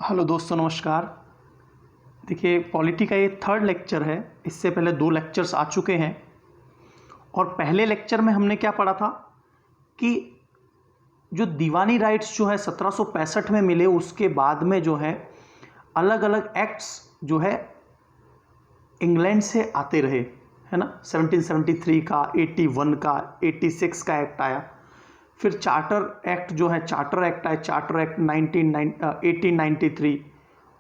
Hello दोस्तों, नमस्कार। देखिए, पॉलिटी का ये थर्ड लेक्चर है। इससे पहले 2 लेक्चर्स आ चुके हैं और पहले लेक्चर में हमने क्या पढ़ा था कि जो दीवानी राइट्स जो है 1765 में मिले, उसके बाद में जो है अलग अलग एक्ट्स जो है इंग्लैंड से आते रहे, है ना। 1773 का, 81 का, 86 का एक्ट आया। फिर चार्टर एक्ट जो है, चार्टर एक्ट आया, चार्टर एक्ट 1893।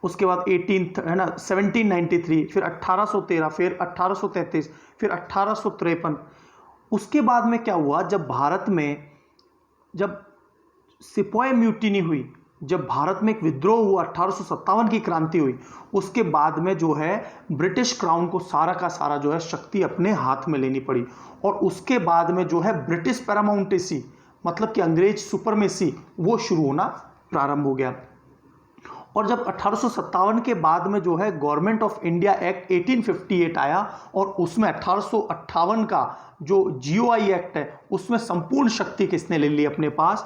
उसके बाद 18 है ना 1793, फिर 1813, फिर 1833, फिर 1853। उसके बाद में क्या हुआ, जब भारत में जब सिपाही म्यूटिनी हुई, जब भारत में एक विद्रोह हुआ, 1857 की क्रांति हुई, उसके बाद में जो है ब्रिटिश क्राउन को सारा का सारा जो है शक्ति अपने हाथ में लेनी पड़ी। और उसके बाद में जो है ब्रिटिश पैरामाउंटेसी, मतलब कि अंग्रेज सुपरमेसी, वो शुरू होना प्रारंभ हो गया। और जब 1857 के बाद में जो है गवर्नमेंट ऑफ इंडिया एक्ट 1858 आया और उसमें 1858 का जो जीओआई एक्ट है, उसमें संपूर्ण शक्ति किसने ले ली अपने पास?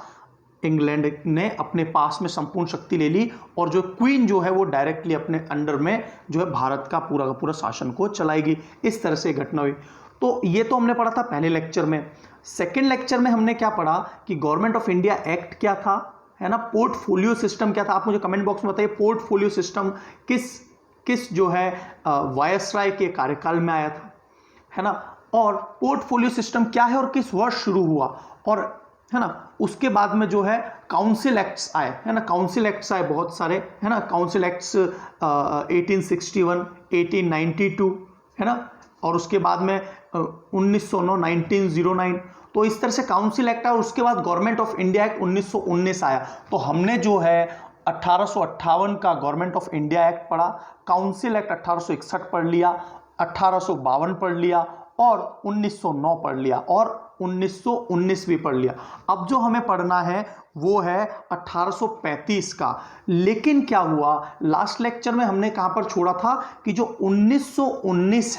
इंग्लैंड ने अपने पास में संपूर्ण शक्ति ले ली। और जो क्वीन जो है वो डायरेक्टली अपने अंडर में जो है भारत का पूरा शासन को चलाएगी। इस तरह से घटना हुई। तो ये तो हमने पढ़ा था पहले लेक्चर में। सेकेंड लेक्चर में हमने क्या पढ़ा कि गवर्नमेंट ऑफ इंडिया एक्ट क्या था, है ना। पोर्टफोलियो सिस्टम क्या था। आप मुझे कमेंट बॉक्स में बताइए, पोर्टफोलियो सिस्टम किस जो है वायसराय के कार्यकाल में आया था, है ना। और पोर्टफोलियो सिस्टम क्या है और किस वर्ष शुरू हुआ, और है ना। उसके बाद में जो है काउंसिल एक्ट्स आए, है ना। काउंसिल एक्ट्स आए बहुत सारे, है ना। काउंसिल एक्ट्स 1861, 1892, है ना। और उसके बाद में 1909, 1909। तो इस तरह से काउंसिल एक्ट आया। और उसके बाद गवर्नमेंट ऑफ इंडिया एक्ट 1919 आया। तो हमने जो है 1858 का गवर्नमेंट ऑफ इंडिया एक्ट पढ़ा, काउंसिल एक्ट 1861 पढ़ लिया, 1852 पढ़ लिया, और 1909 पढ़ लिया, और 1919 भी पढ़ लिया। अब जो हमें पढ़ना है वो है 1835 का। लेकिन क्या हुआ, लास्ट लेक्चर में हमने कहां पर छोड़ा था कि जो 1919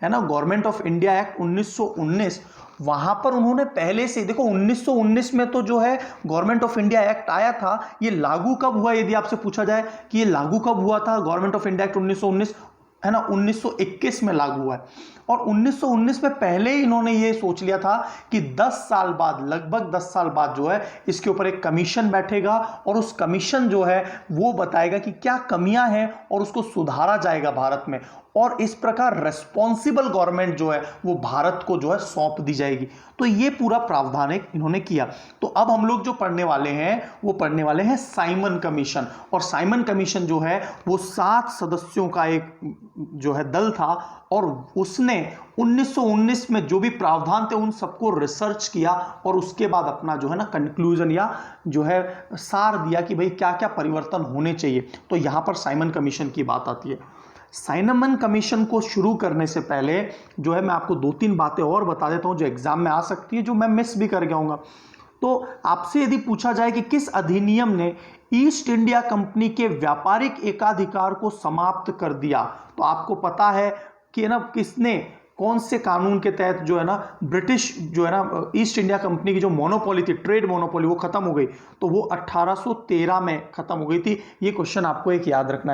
है ना, गवर्नमेंट ऑफ इंडिया एक्ट 1919, वहां पर उन्होंने पहले से देखो 1919 में तो जो है गवर्नमेंट ऑफ इंडिया एक्ट आया था। ये लागू कब हुआ, यदि आपसे पूछा जाए कि ये लागू कब हुआ था गवर्नमेंट ऑफ इंडिया एक्ट 1919, है ना, 1921 में लागू हुआ है। और 1919 में पहले ही इन्होंने ये सोच लिया था कि 10 साल बाद, लगभग 10 साल बाद जो है इसके ऊपर एक कमीशन बैठेगा और उस कमीशन जो है वो बताएगा कि क्या कमियां हैं और उसको सुधारा जाएगा भारत में। और इस प्रकार रेस्पॉन्सिबल गवर्नमेंट जो है वो भारत को जो है सौंप दी जाएगी। तो ये पूरा प्रावधान इन्होंने किया। तो अब हम लोग जो पढ़ने वाले हैं वो पढ़ने वाले हैं साइमन कमीशन। और साइमन कमीशन जो है वो 7 सदस्यों का एक जो है दल था, और उसने 1919 में जो भी प्रावधान थे उन सबको रिसर्च किया और उसके बाद अपना जो है ना कंक्लूजन या जो है सार दिया कि भाई क्या क्या परिवर्तन होने चाहिए। तो यहां पर साइमन कमीशन की बात आती है। साइमन कमीशन को शुरू करने से पहले जो है मैं आपको 2-3 बातें और बता देता हूं जो एग्जाम में आ सकती है, जो मैं मिस भी कर गया हूंगा। तो आपसे यदि पूछा जाए कि किस अधिनियम ने ईस्ट इंडिया कंपनी के व्यापारिक एकाधिकार को समाप्त कर दिया, तो आपको पता है कि ना किसने, कौन से कानून के तहत जो है ना ब्रिटिश जो है ना ईस्ट इंडिया कंपनी की जो मोनोपोली थी, ट्रेड मोनोपोली, वो खत्म हो गई। तो वो 1813 में खत्म हो गई थी। ये क्वेश्चन आपको एक याद रखना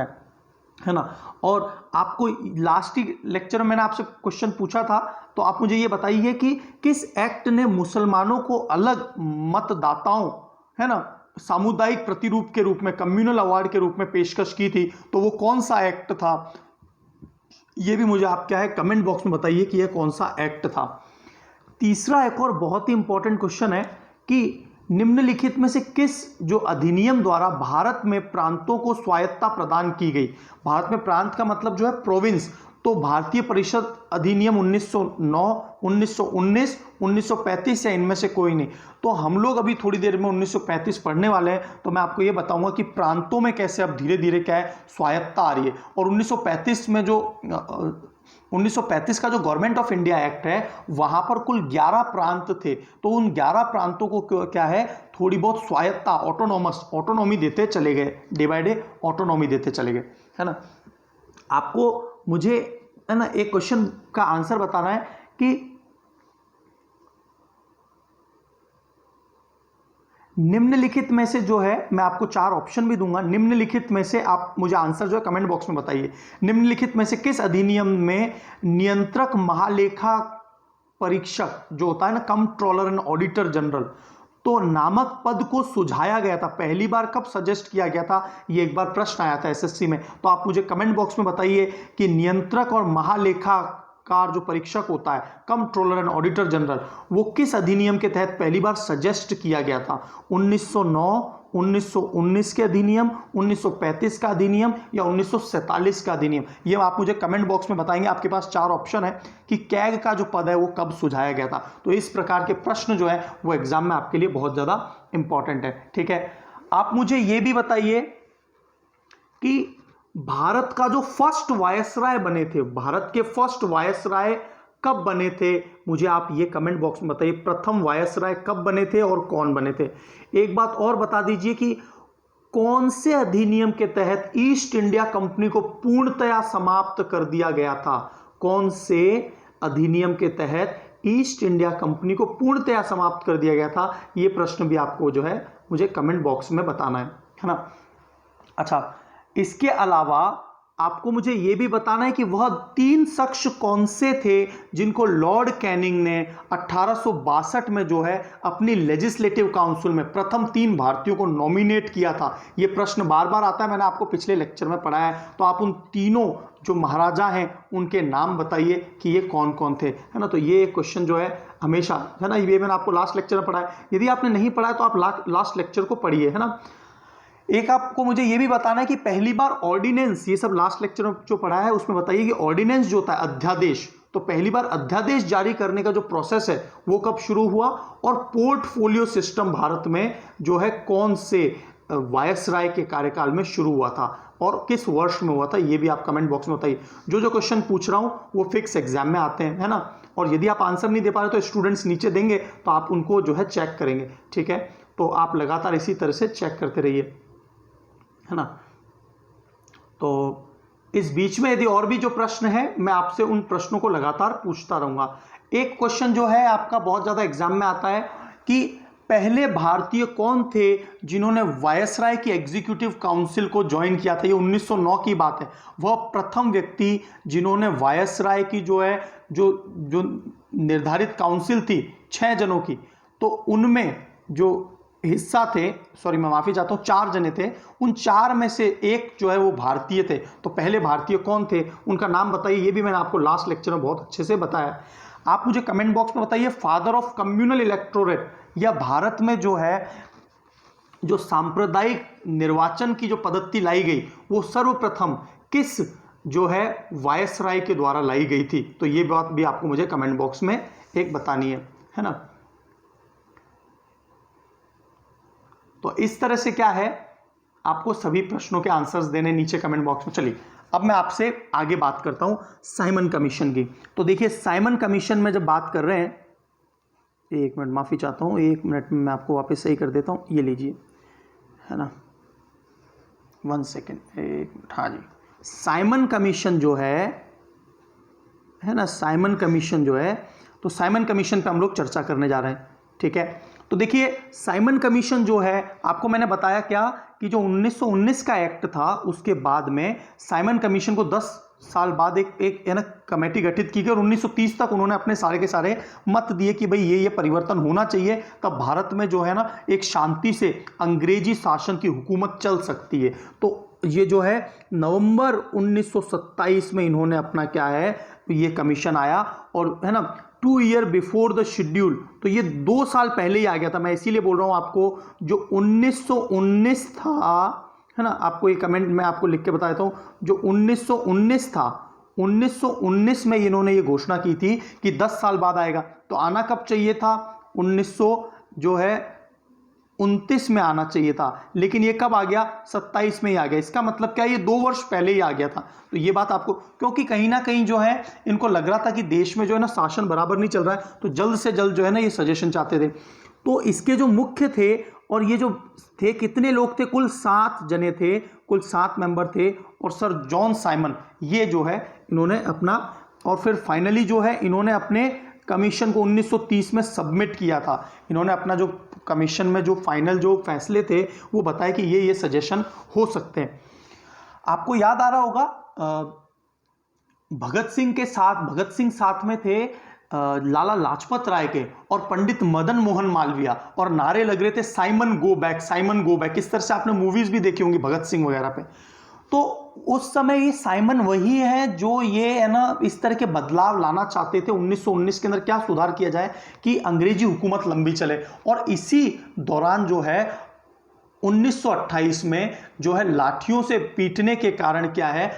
है ना। और आपको लास्ट ही लेक्चर में मैंने आपसे क्वेश्चन पूछा था, तो आप मुझे ये बताइए कि किस एक्ट ने मुसलमानों को अलग मतदाताओं, है ना, सामुदायिक प्रतिरूप के रूप में, कम्युनल अवार्ड के रूप में पेशकश की थी। तो वो कौन सा एक्ट था, ये भी मुझे आप क्या है कमेंट बॉक्स में बताइए कि ये कौन सा एक्ट था। तीसरा एक और बहुत ही इंपॉर्टेंट क्वेश्चन है कि निम्नलिखित में से किस जो अधिनियम द्वारा भारत में प्रांतों को स्वायत्तता प्रदान की गई। भारत में प्रांत का मतलब जो है प्रोविंस। तो भारतीय परिषद अधिनियम 1909, 1919, 1935 या इनमें से कोई नहीं। तो हम लोग अभी थोड़ी देर में 1935 पढ़ने वाले हैं। तो मैं आपको ये बताऊंगा कि प्रांतों में कैसे अब धीरे धीरे क्या है स्वायत्तता आ रही है। और 1935 में जो 1935 का जो गवर्नमेंट ऑफ इंडिया एक्ट है वहां पर कुल 11 प्रांत थे। तो उन 11 प्रांतों को क्या है थोड़ी बहुत स्वायत्तता, ऑटोनॉमी देते चले गए, डे बाय डे ऑटोनॉमी देते चले गए, है ना। आपको मुझे है ना एक क्वेश्चन का आंसर बताना है कि निम्नलिखित में से जो है, मैं आपको 4 ऑप्शन भी दूंगा, निम्नलिखित में से आप मुझे आंसर जो है कमेंट बॉक्स में बताइए। निम्नलिखित में से किस अधिनियम में नियंत्रक महालेखा परीक्षक जो होता है ना, कंट्रोलर एंड ऑडिटर जनरल, तो नामक पद को सुझाया गया था? पहली बार कब सजेस्ट किया गया था? ये एक बार प्रश्न आया था एसएससी में। तो आप मुझे कमेंट बॉक्स में बताइए कि नियंत्रक और महालेखाकार जो परीक्षक होता है, कंट्रोलर एंड ऑडिटर जनरल, वो किस अधिनियम के तहत पहली बार सजेस्ट किया गया था? 1909, 1919 के अधिनियम, 1935 का अधिनियम या 1947 का अधिनियम? ये आप मुझे कमेंट बॉक्स में बताएंगे। आपके पास 4 ऑप्शन है कि कैग का जो पद है वो कब सुझाया गया था। तो इस प्रकार के प्रश्न जो है वो एग्जाम में आपके लिए बहुत ज्यादा इंपॉर्टेंट है। ठीक है, आप मुझे ये भी बताइए कि भारत का जो फर्स्ट वायसराय बने थे, भारत के फर्स्ट वायसराय कब बने थे? मुझे आप ये कमेंट बॉक्स में बताइए, प्रथम वायसराय कब बने थे और कौन बने थे? एक बात और बता दीजिए कि कौन से अधिनियम के तहत ईस्ट इंडिया कंपनी को पूर्णतया समाप्त कर दिया गया था? कौन से अधिनियम के तहत ईस्ट इंडिया कंपनी को पूर्णतया समाप्त कर दिया गया था? ये प्रश्न भी आपको जो है मुझे कमेंट बॉक्स में बताना है ना। अच्छा, इसके अलावा आपको मुझे यह भी बताना है कि वह 3 शख्स कौन से थे जिनको लॉर्ड कैनिंग ने 1862 में जो है अपनी लेजिस्लेटिव काउंसिल में प्रथम 3 भारतीयों को नॉमिनेट किया था। यह प्रश्न बार बार आता है, मैंने आपको पिछले लेक्चर में पढ़ाया है। तो आप उन तीनों जो महाराजा हैं उनके नाम बताइए कि ये कौन कौन थे, है ना। तो ये क्वेश्चन जो है हमेशा, है ना, ये मैंने आपको लास्ट लेक्चर में पढ़ाया। यदि आपने नहीं पढ़ा है तो आप लास्ट लेक्चर को पढ़िए, है ना। एक आपको मुझे ये भी बताना है कि पहली बार ऑर्डिनेंस, ये सब लास्ट लेक्चर में जो पढ़ा है उसमें बताइए कि ऑर्डिनेंस जो होता है अध्यादेश, तो पहली बार अध्यादेश जारी करने का जो प्रोसेस है वो कब शुरू हुआ, और पोर्टफोलियो सिस्टम भारत में जो है कौन से वायसराय के कार्यकाल में शुरू हुआ था और किस वर्ष में हुआ था, ये भी आप कमेंट बॉक्स में बताइए। जो क्वेश्चन पूछ रहा हूं वो फिक्स एग्जाम में आते हैं, है ना। और यदि आप आंसर नहीं दे पा रहे तो स्टूडेंट्स नीचे देंगे तो आप उनको जो है चेक करेंगे, ठीक है। तो आप लगातार इसी तरह से चेक करते रहिए, है ना। तो इस बीच में यदि और भी जो प्रश्न है मैं आपसे उन प्रश्नों को लगातार पूछता रहूंगा। एक क्वेश्चन जो है आपका बहुत ज्यादा एग्जाम में आता है कि पहले भारतीय कौन थे जिन्होंने वायसराय की एग्जीक्यूटिव काउंसिल को ज्वाइन किया था। ये 1909 की बात है। वह प्रथम व्यक्ति जिन्होंने वायसराय की जो है जो निर्धारित काउंसिल थी 6 जनों की, तो उनमें जो हिस्सा थे, सॉरी मैं माफी चाहता हूं, 4 जने थे, उन 4 में से एक जो है वो भारतीय थे। तो पहले भारतीय कौन थे, उनका नाम बताइए। ये भी मैंने आपको लास्ट लेक्चर में बहुत अच्छे से बताया। आप मुझे कमेंट बॉक्स में बताइए, फादर ऑफ कम्युनल इलेक्टोरेट, या भारत में जो है जो सांप्रदायिक निर्वाचन की जो पद्धति लाई गई वो सर्वप्रथम किस जो है वायसराय के द्वारा लाई गई थी। तो ये बात भी आपको मुझे कमेंट बॉक्स में एक बतानी है ना। तो इस तरह से क्या है, आपको सभी प्रश्नों के आंसर्स देने नीचे कमेंट बॉक्स में। चलिए अब मैं आपसे आगे बात करता हूं साइमन कमीशन की। तो देखिए साइमन कमीशन में जब बात कर रहे हैं, एक मिनट माफी चाहता हूं, 1 मिनट में मैं आपको वापस सही कर देता हूं। ये लीजिए, है ना, 1 सेकेंड, 1 मिनट। हाँ जी, साइमन कमीशन जो है ना, साइमन कमीशन जो है, तो साइमन कमीशन पे हम लोग चर्चा करने जा रहे हैं, ठीक है। तो देखिए साइमन कमीशन जो है, आपको मैंने बताया क्या कि जो 1919 का एक्ट था उसके बाद में साइमन कमीशन को 10 साल बाद एक है ना कमेटी गठित की गई, और 1930 तक उन्होंने अपने सारे के सारे मत दिए कि भाई ये परिवर्तन होना चाहिए, तब भारत में जो है ना एक शांति से अंग्रेजी शासन की हुकूमत चल सकती है। तो ये जो है नवंबर 1927 में इन्होंने अपना क्या है, ये कमीशन आया, और है ना 2 ईयर बिफोर द शेड्यूल, तो ये 2 साल पहले ही आ गया था। मैं इसीलिए बोल रहा हूं आपको, जो 1919 था, है ना, आपको ये कमेंट मैं आपको लिख के बता देता हूं, जो 1919 था, 1919 में इन्होंने ये घोषणा की थी कि 10 साल बाद आएगा। तो आना कब चाहिए था, 1929 में आना चाहिए था, लेकिन ये कब आ गया, 27 में ही आ गया। इसका मतलब क्या, ये 2 वर्ष पहले ही आ गया था। तो ये बात आपको, क्योंकि कहीं ना कहीं जो है इनको लग रहा था कि देश में जो है ना शासन बराबर नहीं चल रहा है, तो जल्द से जल्द जो है ना ये सजेशन चाहते थे। तो इसके जो मुख्य थे, और ये जो थे कितने लोग थे, कुल 7 जने थे, कुल 7 मेंबर थे, और सर जॉन साइमन ये जो है इन्होंने अपना, और फिर फाइनली जो है इन्होंने अपने कमीशन को 1930 में सबमिट किया था। इन्होंने अपना जो कमीशन में जो फाइनल जो फैसले थे वो बताए कि ये सजेशन हो सकते हैं। आपको याद आ रहा होगा भगत सिंह साथ में थे लाला लाजपत राय के और पंडित मदन मोहन मालवीय, और नारे लग रहे थे साइमन गो बैक। इस तरह से आपने मूवीज भी देखी होंगी भगत सिंह वगैरह पे। तो उस समय ये साइमन वही है जो ये है ना इस तरह के बदलाव लाना चाहते थे 1919 के अंदर, क्या सुधार किया जाए कि अंग्रेजी हुकूमत लंबी चले। और इसी दौरान जो है 1928 में जो है लाठियों से पीटने के कारण क्या है,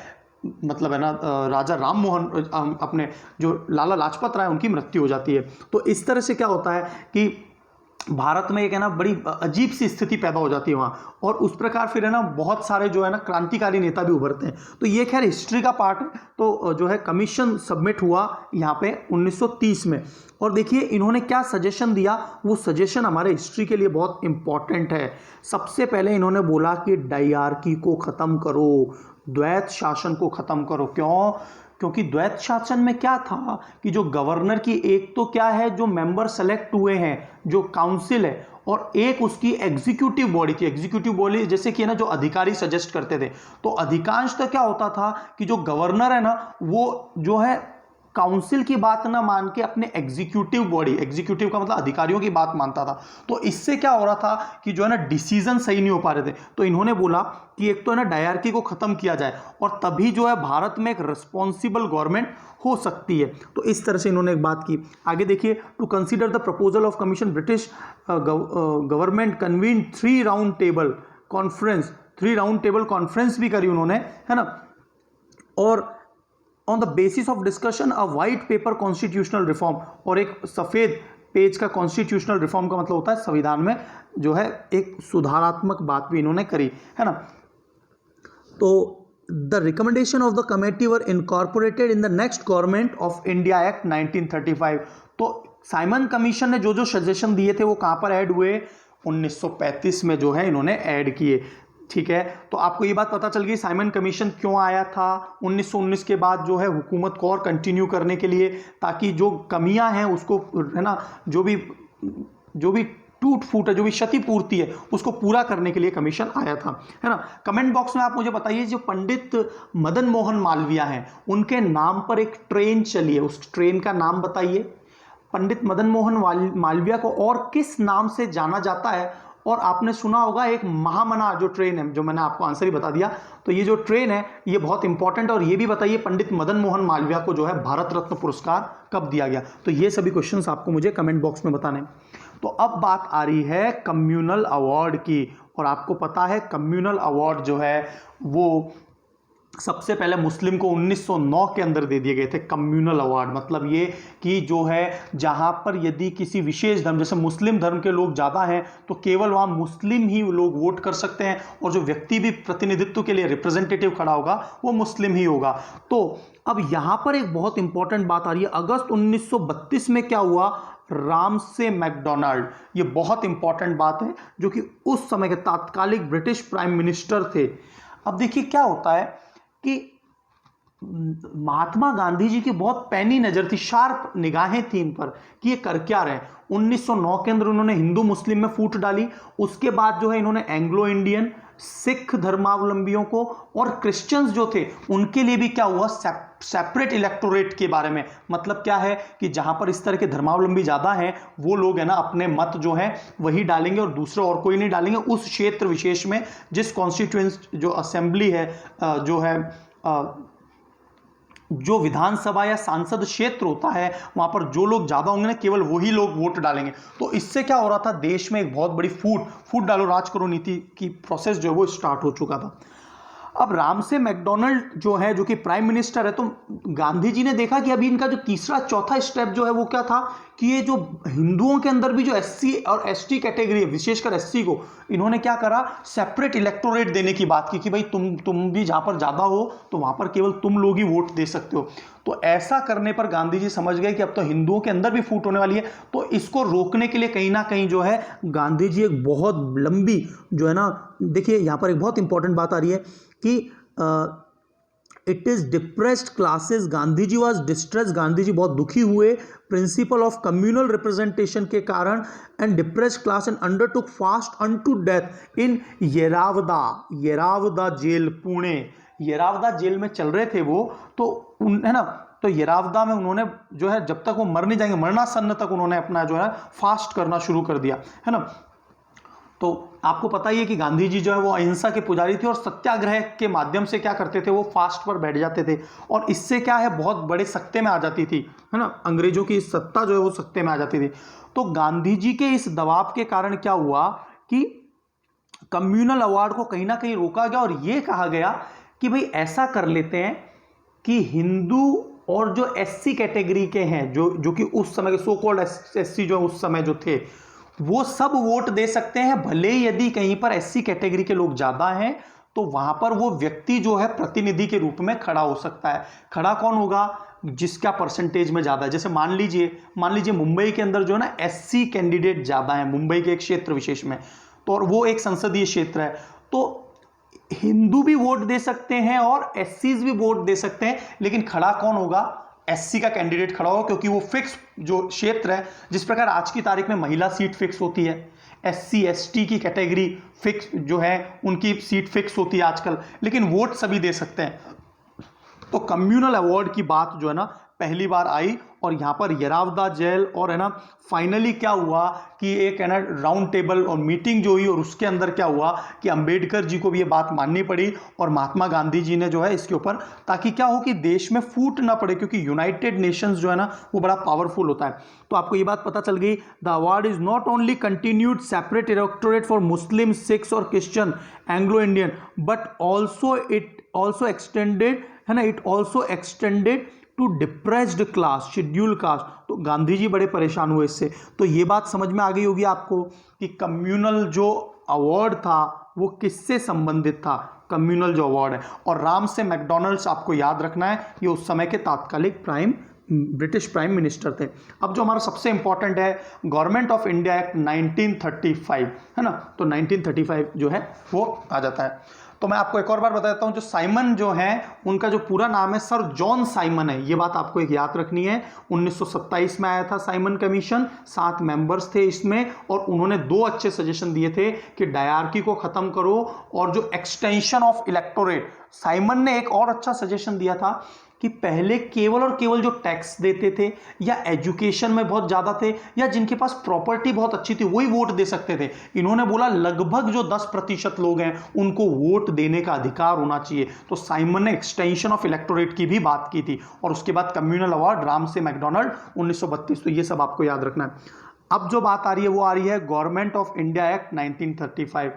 मतलब है ना राजा राम मोहन अपने जो लाला लाजपत राय उनकी मृत्यु हो जाती है। तो इस तरह से क्या होता है कि भारत में एक है ना बड़ी अजीब सी स्थिति पैदा हो जाती है वहाँ, और उस प्रकार फिर है ना बहुत सारे जो है ना क्रांतिकारी नेता भी उभरते हैं। तो ये खैर हिस्ट्री का पार्ट है। तो जो है कमीशन सबमिट हुआ यहाँ पे 1930 में, और देखिए इन्होंने क्या सजेशन दिया, वो सजेशन हमारे हिस्ट्री के लिए बहुत इंपॉर्टेंट है। सबसे पहले इन्होंने बोला कि डायरार्की को ख़त्म करो, द्वैत शासन को ख़त्म करो। क्यों? क्योंकि द्वैत शासन में क्या था कि जो गवर्नर की एक तो क्या है जो मेंबर सेलेक्ट हुए हैं जो काउंसिल है, और एक उसकी एग्जीक्यूटिव बॉडी थी। एग्जीक्यूटिव बॉडी जैसे कि ना जो अधिकारी सजेस्ट करते थे, तो अधिकांश तो क्या होता था कि जो गवर्नर है ना वो जो है काउंसिल की बात ना मान के अपने एग्जीक्यूटिव बॉडी, एग्जीक्यूटिव का मतलब अधिकारियों की बात मानता था। तो इससे क्या हो रहा था कि जो है ना डिसीजन सही नहीं हो पा रहे थे। तो इन्होंने बोला कि एक तो है ना डायरार्की को खत्म किया जाए, और तभी जो है भारत में एक रिस्पॉन्सिबल गवर्नमेंट हो सकती है। तो इस तरह से इन्होंने एक बात की। आगे देखिए, to consider the proposal of commission British government convene 3 round table conference भी करी उन्होंने, है ना। और on the basis of discussion a white paper constitutional reform, और एक सफ़ेद पेज का कॉन्स्टिट्यूशनल रिफॉर्म का मतलब होता है संविधान में जो है एक सुधारात्मक बात भी इन्होंने करी, है ना। तो the recommendation of the committee were incorporated in the next government of India act 1935। तो साइमन कमीशन ने जो जो सजेशन दिए थे वो कहाँ पर ऐड हुए, 1935 में जो है इन्होंने ऐड किए। ठीक है, तो आपको ये बात पता चल गई साइमन कमीशन क्यों आया था 1919 के बाद जो है हुकूमत को और कंटिन्यू करने के लिए, ताकि जो कमियां हैं उसको है ना जो भी टूट फूट है, जो भी क्षतिपूर्ति है उसको पूरा करने के लिए कमीशन आया था, है ना। कमेंट बॉक्स में आप मुझे बताइए जो पंडित मदन मोहन मालवीय हैं उनके नाम पर एक ट्रेन चली है, उस ट्रेन का नाम बताइए। पंडित मदन मोहन मालवीय को और किस नाम से जाना जाता है? और आपने सुना होगा एक महामना जो ट्रेन है, जो मैंने आपको आंसर ही बता दिया। तो ये जो ट्रेन है ये बहुत इंपॉर्टेंट। और ये भी बताइए पंडित मदन मोहन मालवीय को जो है भारत रत्न पुरस्कार कब दिया गया? तो ये सभी क्वेश्चंस आपको मुझे कमेंट बॉक्स में बताने। तो अब बात आ रही है कम्युनल अवार्ड की, और आपको पता है कम्युनल अवार्ड जो है वो सबसे पहले मुस्लिम को 1909 के अंदर दे दिए गए थे। कम्युनल अवार्ड मतलब ये कि जो है जहां पर यदि किसी विशेष धर्म, जैसे मुस्लिम धर्म के लोग ज़्यादा हैं तो केवल वहां मुस्लिम ही लोग वोट कर सकते हैं, और जो व्यक्ति भी प्रतिनिधित्व के लिए रिप्रेजेंटेटिव खड़ा होगा वो मुस्लिम ही होगा। तो अब यहां पर एक बहुत इंपॉर्टेंट बात आ रही है। अगस्त 1932 में क्या हुआ? रामसे मैकडोनाल्ड, ये बहुत इंपॉर्टेंट बात है, जो कि उस समय के तात्कालिक ब्रिटिश प्राइम मिनिस्टर थे। अब देखिए क्या होता है कि महात्मा गांधी जी की बहुत पैनी नजर थी, शार्प निगाहें थी इन पर कि ये कर क्या रहे हैं। 1909 के अंदर उन्होंने हिंदू मुस्लिम में फूट डाली। उसके बाद जो है इन्होंने एंग्लो इंडियन, सिख धर्मावलंबियों को और क्रिश्चियंस जो थे उनके लिए भी क्या हुआ, सेपरेट इलेक्टोरेट के बारे में। मतलब क्या है कि जहां पर इस तरह के धर्मावलंबी ज्यादा हैं वो लोग है ना अपने मत जो है वही डालेंगे और दूसरे और कोई नहीं डालेंगे उस क्षेत्र विशेष में। जिस कॉन्स्टिट्यूएंसी जो असेंबली है जो है जो विधानसभा या सांसद क्षेत्र होता है वहां पर जो लोग ज्यादा होंगे ना केवल वही लोग वोट डालेंगे। तो इससे क्या हो रहा था, देश में एक बहुत बड़ी फूट डालो राज करो नीति की प्रोसेस जो है वो स्टार्ट हो चुका था। अब रामसे मैकडोनाल्ड जो है, जो कि प्राइम मिनिस्टर है, तो गांधी जी ने देखा कि अभी इनका जो तीसरा चौथा स्टेप जो है वो क्या था कि ये जो हिंदुओं के अंदर भी जो एससी और एसटी कैटेगरी है, विशेषकर एससी को इन्होंने क्या करा, सेपरेट इलेक्टोरेट देने की बात की कि भाई तुम भी जहां पर ज्यादा हो तो वहां पर केवल तुम लोग ही वोट दे सकते हो। तो ऐसा करने पर गांधी जी समझ गए कि अब तो हिंदुओं के अंदर भी फूट होने वाली है। तो इसको रोकने के लिए कहीं ना कहीं जो है गांधी जी एक बहुत लंबी जो है ना, देखिए यहां पर एक बहुत इंपॉर्टेंट बात आ रही है कि it is depressed classes, Gandhi ji was distress, Gandhi ji बहुत दुखी हुए प्रिंसिपल ऑफ कम्युनल रिप्रेजेंटेशन के कारण, and depressed class and undertook fast unto death in Yerawada jail, Pune. Yerawada jail में चल रहे थे वो, तो है ना, तो येरावदा में उन्होंने जो है जब तक वो मर नहीं जाएंगे, मरणासन्न तक उन्होंने अपना जो है फास्ट करना शुरू कर दिया, है ना। तो आपको पता ही है कि गांधी जी जो है वो अहिंसा के पुजारी थे और सत्याग्रह के माध्यम से क्या करते थे, वो फास्ट पर बैठ जाते थे और इससे क्या है बहुत बड़े सत्ते में आ जाती थी, है ना, अंग्रेजों की सत्ता जो है वो सत्ते में आ जाती थी। तो गांधी जी के इस दबाव के कारण क्या हुआ कि कम्युनल अवार्ड को कहीं ना कहीं रोका गया और ये कहा गया कि भाई ऐसा कर लेते हैं कि हिंदू और जो एससी कैटेगरी के हैं, जो कि उस समय के सो कॉल्ड एससी जो उस समय जो थे, वो सब वोट दे सकते हैं, भले ही यदि कहीं पर एससी कैटेगरी के लोग ज्यादा हैं तो वहां पर वो व्यक्ति जो है प्रतिनिधि के रूप में खड़ा हो सकता है। खड़ा कौन होगा, जिसका परसेंटेज में ज्यादा है। जैसे मान लीजिए मुंबई के अंदर जो है ना एससी कैंडिडेट ज्यादा है, मुंबई के एक क्षेत्र विशेष में, तो और वो एक संसदीय क्षेत्र है, तो हिंदू भी वोट दे सकते हैं और एससीज भी वोट दे सकते हैं, लेकिन खड़ा कौन होगा, एससी का कैंडिडेट खड़ा होगा, क्योंकि वो फिक्स जो क्षेत्र है, जिस प्रकार आज की तारीख में महिला सीट फिक्स होती है, एससी एसटी की कैटेगरी फिक्स जो है उनकी सीट फिक्स होती है आजकल, लेकिन वोट सभी दे सकते हैं। तो कम्युनल अवार्ड की बात जो है ना पहली बार आई और यहां पर येरावदा जेल, और है ना फाइनली क्या हुआ कि एक है ना राउंड टेबल और मीटिंग जो हुई और उसके अंदर क्या हुआ कि अंबेडकर जी को भी ये बात माननी पड़ी और महात्मा गांधी जी ने जो है इसके ऊपर, ताकि क्या हो कि देश में फूट ना पड़े, क्योंकि यूनाइटेड नेशंस जो है ना वो बड़ा पावरफुल होता है। तो आपको ये बात पता चल गई, the award is not only continued separate electorate for Muslim, Sikhs और Christian, Anglo Indian, but also extended, है ना, it also extended to depressed class, scheduled caste. तो गांधी जी बड़े परेशान हुए इससे। तो ये बात समझ में आ गई होगी आपको कि कम्युनल जो अवार्ड था वो किससे संबंधित था, कम्युनल जो अवार्ड है। और राम से मैकडोनल्ड्स आपको याद रखना है, ये उस समय के तात्कालिक ब्रिटिश प्राइम मिनिस्टर थे। अब जो हमारा सबसे इंपॉर्टेंट है गवर्नमेंट ऑफ इंडिया एक्ट 1935, है ना, तो 1935 जो है वो आ जाता है। तो मैं आपको एक और बार बता देता हूं, जो साइमन जो है उनका जो पूरा नाम है सर जॉन साइमन है, ये बात आपको एक याद रखनी है। 1927 में आया था साइमन कमीशन, 7 मेंबर्स थे इसमें, और उन्होंने 2 अच्छे सजेशन दिए थे कि डायरार्की को खत्म करो और जो एक्सटेंशन ऑफ इलेक्टोरेट। साइमन ने एक और अच्छा सजेशन दिया था कि पहले केवल और केवल जो टैक्स देते थे या एजुकेशन में बहुत ज़्यादा थे या जिनके पास प्रॉपर्टी बहुत अच्छी थी वही वोट दे सकते थे। इन्होंने बोला लगभग जो 10% लोग हैं उनको वोट देने का अधिकार होना चाहिए। तो साइमन ने एक्सटेंशन ऑफ इलेक्टोरेट की भी बात की थी। और उसके बाद कम्युनल अवार्ड राम से मैकडोनल्ड 1932। तो ये सब आपको याद रखना है। अब जो बात आ रही है वो आ रही है गवर्नमेंट ऑफ इंडिया एक्ट 1935।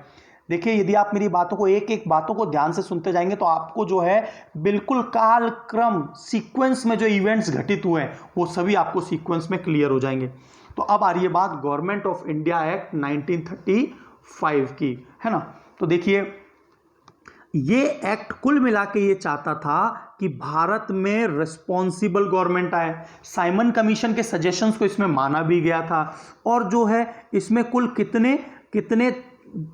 देखिए यदि आप मेरी बातों को एक एक बातों को ध्यान से सुनते जाएंगे तो आपको जो है बिल्कुल कालक्रम सीक्वेंस में जो इवेंट्स घटित हुए हैं वो सभी आपको सीक्वेंस में क्लियर हो जाएंगे। तो अब आ रही है बात गवर्नमेंट ऑफ इंडिया एक्ट 1935 की, है ना। तो देखिए ये एक्ट कुल मिला के ये चाहता था कि भारत में रिस्पॉन्सिबल गवर्नमेंट आए। साइमन कमीशन के सजेशंस को इसमें माना भी गया था। और जो है इसमें कुल कितने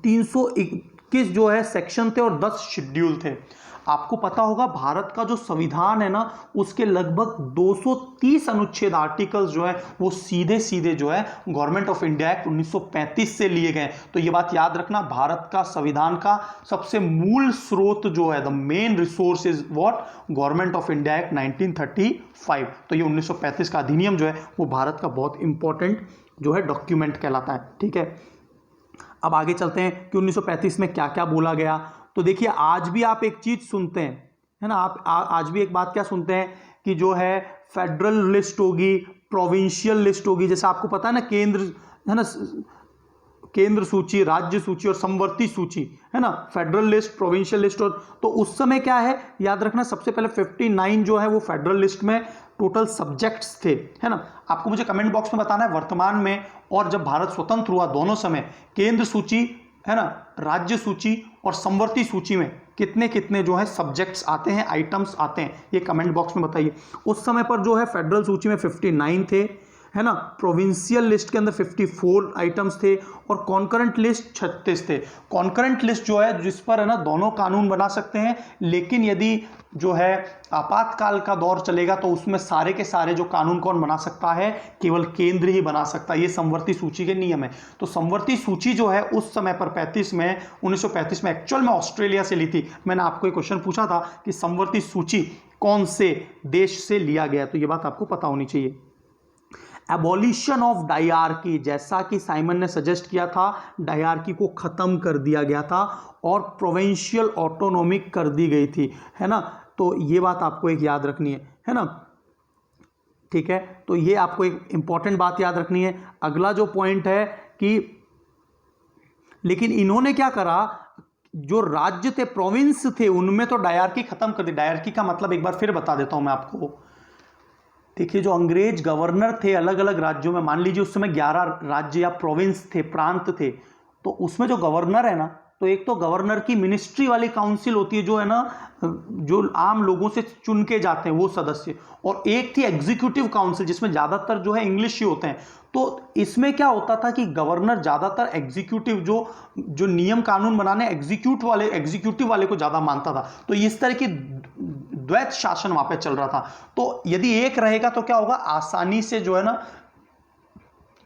321 जो है सेक्शन थे और 10 शेड्यूल थे। आपको पता होगा भारत का जो संविधान है ना उसके लगभग 230 अनुच्छेद आर्टिकल्स जो है वो सीधे सीधे जो है गवर्नमेंट ऑफ इंडिया एक्ट 1935 से लिए गए। तो ये बात याद रखना, भारत का संविधान का सबसे मूल स्रोत जो है the main resource is what, government of India act 1935। तो ये 1935 का अधिनियम जो है वो भारत का बहुत इंपॉर्टेंट जो है डॉक्यूमेंट कहलाता है। ठीक है, अब आगे चलते हैं कि 1935 में क्या क्या बोला गया। तो देखिए आज भी आप एक चीज सुनते हैं, है ना, आप आज भी एक बात क्या सुनते हैं कि जो है फेडरल लिस्ट होगी, प्रोविंशियल लिस्ट होगी। जैसे आपको पता है ना केंद्र, है ना, केंद्र सूची, राज्य सूची और समवर्ती सूची, है ना, फेडरल लिस्ट, प्रोविंशियल लिस्ट। और तो उस समय क्या है याद रखना, सबसे पहले 59 जो है वो फेडरल लिस्ट में टोटल सब्जेक्ट्स थे, है ना। आपको मुझे कमेंट बॉक्स में बताना है वर्तमान में और जब भारत स्वतंत्र हुआ दोनों समय केंद्र सूची, है ना, राज्य सूची और समवर्ती सूची में कितने कितने जो है सब्जेक्ट्स आते हैं, आइटम्स आते हैं, ये कमेंट बॉक्स में बताइए। उस समय पर जो है फेडरल सूची में 59 थे, है ना। प्रोविंशियल लिस्ट के अंदर 54 आइटम्स थे और कॉन्करेंट लिस्ट 36 थे। कॉन्करेंट लिस्ट जो है जिस पर है ना दोनों कानून बना सकते हैं, लेकिन यदि जो है आपातकाल का दौर चलेगा तो उसमें सारे के सारे जो कानून कौन बना सकता है, केवल केंद्र ही बना सकता है। ये समवर्ती सूची के नियम है। तो समवर्ती सूची जो है उस समय पर 1935 में एक्चुअल में ऑस्ट्रेलिया से ली थी। मैंने आपको एक क्वेश्चन पूछा था कि समवर्ती सूची कौन से देश से लिया गया, तो ये बात आपको पता होनी चाहिए। एबॉलिशन ऑफ डायरकी, जैसा कि साइमन ने सजेस्ट किया था, डायरकी को खत्म कर दिया गया था और प्रोविंशियल ऑटोनॉमिक कर दी गई थी, है ना। तो ये बात आपको एक याद रखनी है ना। ठीक है, तो ये आपको एक इंपॉर्टेंट बात याद रखनी है। अगला जो पॉइंट है कि लेकिन इन्होंने क्या करा, जो राज्य थे, प्रोविंस थे, उनमें तो डायरकी खत्म कर दी। डायरकी का मतलब एक बार फिर बता देता हूं मैं आपको। देखिए, जो अंग्रेज गवर्नर थे अलग अलग राज्यों में, मान लीजिए उस समय 11 राज्य या प्रोविंस थे, प्रांत थे, तो उसमें जो गवर्नर है ना, तो एक तो गवर्नर की मिनिस्ट्री वाली काउंसिल होती है जो है ना, जो आम लोगों से चुन के जाते हैं वो सदस्य, और एक थी एग्जीक्यूटिव काउंसिल जिसमें ज्यादातर जो है इंग्लिश ही होते हैं। तो इसमें क्या होता था कि गवर्नर ज्यादातर एग्जीक्यूटिव जो नियम कानून बनाने एग्जीक्यूटिव वाले को ज्यादा मानता था। तो इस तरह की द्वैत शासन वहां पे चल रहा था। तो यदि एक रहेगा तो क्या होगा, आसानी से जो है ना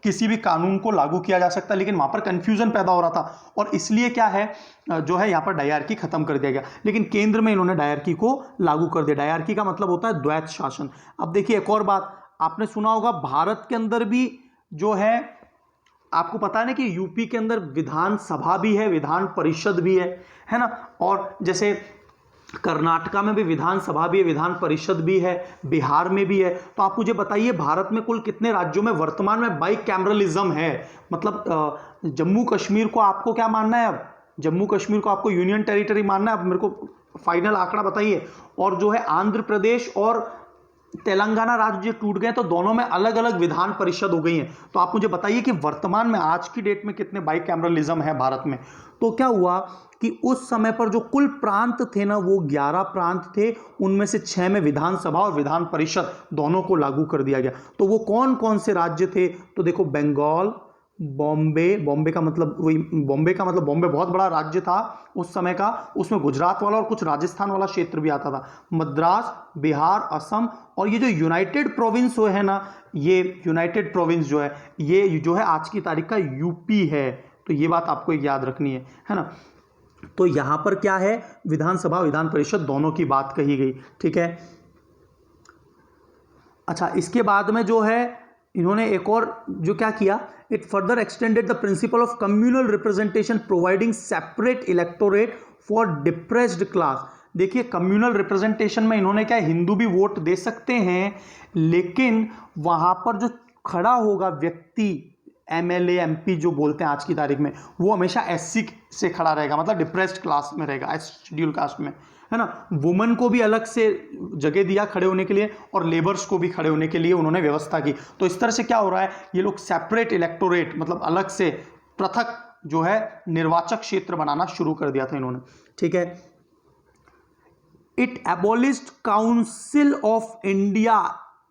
किसी भी कानून को लागू किया जा सकता है, लेकिन वहां पर कंफ्यूजन पैदा हो रहा था और इसलिए क्या है जो है यहां पर डायरकी खत्म कर दिया गया। लेकिन केंद्र में इन्होंने डायरकी को लागू कर दिया। डायरकी का मतलब होता है द्वैत शासन। अब देखिए, एक और बात आपने सुना होगा, भारत के अंदर भी जो है, आपको पता है ना कि यूपी के अंदर विधानसभा भी है, विधान परिषद भी है ना। और जैसे कर्नाटका में भी विधानसभा भी है, विधान परिषद भी है, बिहार में भी है। तो आप मुझे बताइए, भारत में कुल कितने राज्यों में वर्तमान में बाइकैमरलिज्म है? मतलब जम्मू कश्मीर को आपको क्या मानना है? अब जम्मू कश्मीर को आपको यूनियन टेरिटरी मानना है? अब मेरे को फाइनल आंकड़ा बताइए। और जो है आंध्र प्रदेश और तेलंगाना राज्य टूट गए तो दोनों में अलग अलग विधान परिषद हो गई हैं। तो आप मुझे बताइए कि वर्तमान में आज की डेट में कितने बाइकैमरलिज्म है भारत में? तो क्या हुआ कि उस समय पर जो कुल प्रांत थे ना, वो 11 प्रांत थे, उनमें से 6 में विधानसभा और विधान परिषद दोनों को लागू कर दिया गया। तो वो कौन कौन से राज्य थे? तो देखो, बंगाल, बॉम्बे का मतलब बॉम्बे बहुत बड़ा राज्य था उस समय का, उसमें गुजरात वाला और कुछ राजस्थान वाला क्षेत्र भी आता था, मद्रास, बिहार, असम, और ये जो यूनाइटेड प्रोविंस है ना, ये यूनाइटेड प्रोविंस जो है, ये जो है आज की तारीख का यूपी है। तो ये बात आपको एक याद रखनी है ना। तो यहां पर क्या है, विधानसभा विधान परिषद दोनों की बात कही गई। ठीक है, अच्छा, इसके बाद में जो है इन्होंने एक और जो क्या किया, it further extended the principal of communal representation providing separate electorate for depressed class. देखिए, कम्युनल रिप्रेजेंटेशन में इन्होंने क्या, हिंदू भी वोट दे सकते हैं, लेकिन वहां पर जो खड़ा होगा व्यक्ति, एमएलए एमपी जो बोलते हैं आज की तारीख में, वो हमेशा एससी से खड़ा रहेगा, मतलब डिप्रेस्ड क्लास में रहेगा, शेड्यूल कास्ट में, है ना। वुमेन को भी अलग से जगह दिया खड़े होने के लिए और लेबर्स को भी खड़े होने के लिए उन्होंने व्यवस्था की। तो इस तरह से क्या हो रहा है, ये लोग सेपरेट इलेक्टोरेट, मतलब अलग से पृथक जो है निर्वाचक क्षेत्र बनाना शुरू कर दिया था इन्होंने। ठीक है, it abolished council of India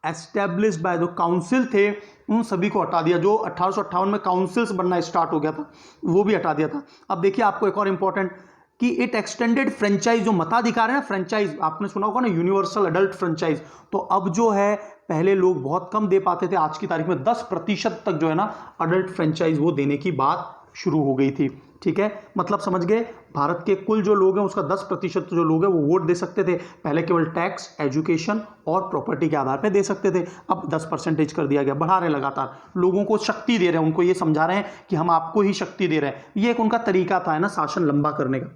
established by, जो काउंसिल थे उन सभी को हटा दिया। जो 1858 में काउंसिल्स बनना स्टार्ट हो गया था वो भी हटा दिया था। अब देखिए, आपको एक और इंपॉर्टेंट कि इट एक्सटेंडेड फ्रेंचाइज, जो मताधिकार है ना, फ्रेंचाइज आपने सुना होगा ना, यूनिवर्सल अडल्ट फ्रेंचाइज। तो अब जो है, पहले लोग बहुत कम दे पाते थे, आज की तारीख में 10% तक जो है ना अडल्ट फ्रेंचाइज वो देने की बात शुरू हो गई थी। ठीक है, मतलब समझ गए, भारत के कुल जो लोग हैं उसका 10% जो लोग हैं वो वोट दे सकते थे। पहले केवल टैक्स, एजुकेशन और प्रॉपर्टी के आधार पर दे सकते थे, अब 10% कर दिया गया। बढ़ा रहे लगातार, लोगों को शक्ति दे रहे हैं, उनको ये समझा रहे हैं कि हम आपको ही शक्ति दे रहे हैं। ये एक उनका तरीका था, है ना, शासन लंबा करने का।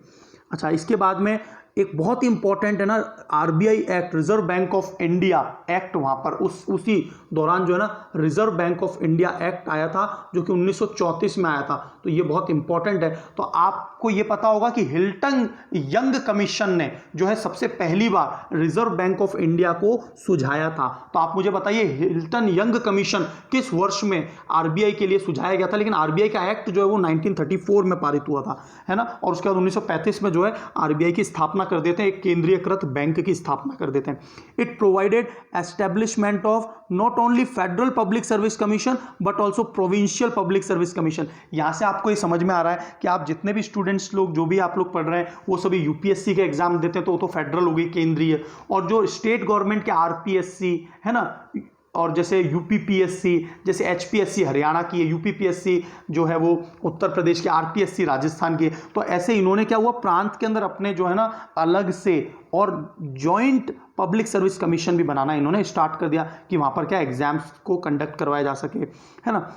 अच्छा, इसके बाद में एक बहुत ही इंपॉर्टेंट है ना, RBI act, reserve bank of India act, वहां पर उसी दौरान जो है ना reserve bank of India act आया था, जो कि 1934 में आया था। तो ये बहुत इंपॉर्टेंट है। तो आपको ये पता होगा कि हिल्टन यंग कमीशन ने जो है सबसे पहली बार रिजर्व बैंक ऑफ इंडिया को सुझाया था। तो आप मुझे बताइए, हिल्टन यंग कमीशन किस वर्ष में आरबीआई के लिए सुझाया गया था? लेकिन आरबीआई का एक्ट जो है वो 1934 में पारित हुआ था, है ना। और उसके बाद 1935 में जो है आरबीआई की स्थापना कर देते हैं, एक केंद्रीयकृत बैंक की स्थापना कर देते हैं। It provided establishment of not only federal public service commission but also provincial public service commission. यहां से आपको ये समझ में आ रहा है कि आप जितने भी स्टूडेंट्स लोग जो भी आप लोग पढ़ रहे हैं वो सभी यूपीएससी के एग्जाम देते हैं, तो वो तो फेडरल हो गई, केंद्रीय, और जो स्टेट गवर्नमेंट के आरपीएससी है ना, और जैसे यूपीपीएससी, जैसे एचपीएससी हरियाणा की है, यूपीपीएससी जो है वो उत्तर प्रदेश के, आरपीएससी राजस्थान की, तो ऐसे इन्होंने क्या हुआ, प्रांत के अंदर अपने जो है ना अलग से और जॉइंट पब्लिक सर्विस कमीशन भी बनाना इन्होंने स्टार्ट कर दिया कि वहां पर क्या एग्जाम्स को कंडक्ट करवाया जा सके, है ना।